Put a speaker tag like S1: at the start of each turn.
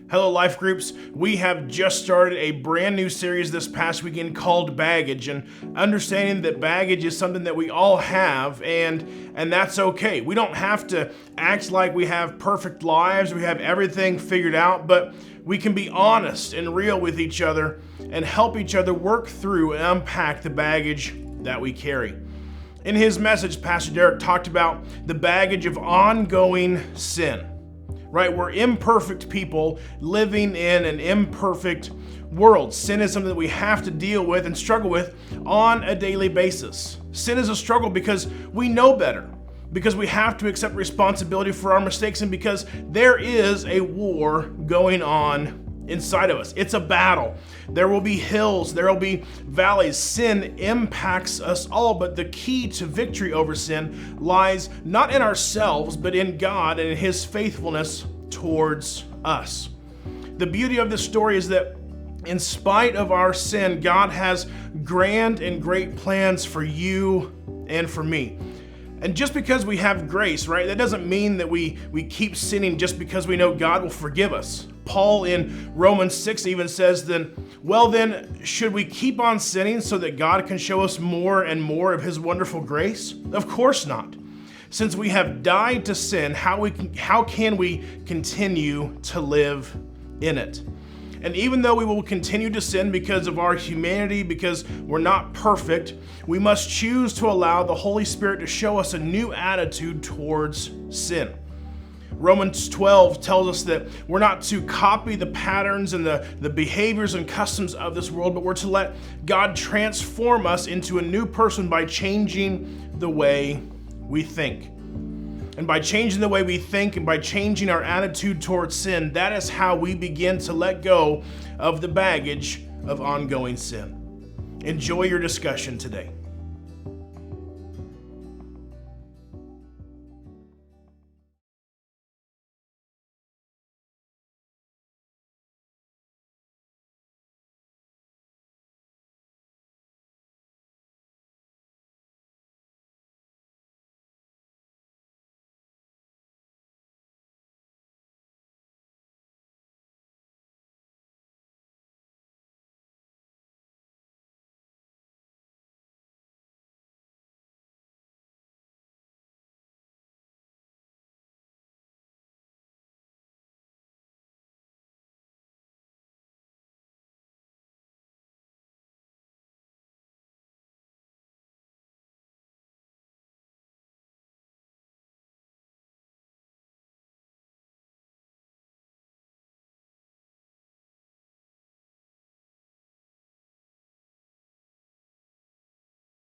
S1: Hello, Life Groups. We have just started a brand new series this past weekend called Baggage, and understanding that baggage is something that we all have, and that's okay. We don't have to act like we have perfect lives, we have everything figured out, but we can be honest and real with each other and help each other work through and unpack the baggage that we carry. In his message, Pastor Derek talked about the baggage of ongoing sin. Right? We're imperfect people living in an imperfect world. Sin is something that we have to deal with and struggle with on a daily basis. Sin is a struggle because we know better, because we have to accept responsibility for our mistakes, and because there is a war going on inside of us. It's a battle. There will be hills, there will be valleys. Sin impacts us all, but the key to victory over sin lies not in ourselves, but in God and in His faithfulness towards us. The beauty of this story is that in spite of our sin, God has grand and great plans for you and for me. And just because we have grace, right, that doesn't mean that we keep sinning just because we know God will forgive us. Paul in Romans 6 even says, then, should we keep on sinning so that God can show us more and more of His wonderful grace? Of course not. Since we have died to sin, how can we continue to live in it? And even though we will continue to sin because of our humanity, because we're not perfect, we must choose to allow the Holy Spirit to show us a new attitude towards sin. Romans 12 tells us that we're not to copy the patterns and the behaviors and customs of this world, but we're to let God transform us into a new person by changing the way we think. And by changing the way we think and by changing our attitude towards sin, that is how we begin to let go of the baggage of ongoing sin. Enjoy your discussion today.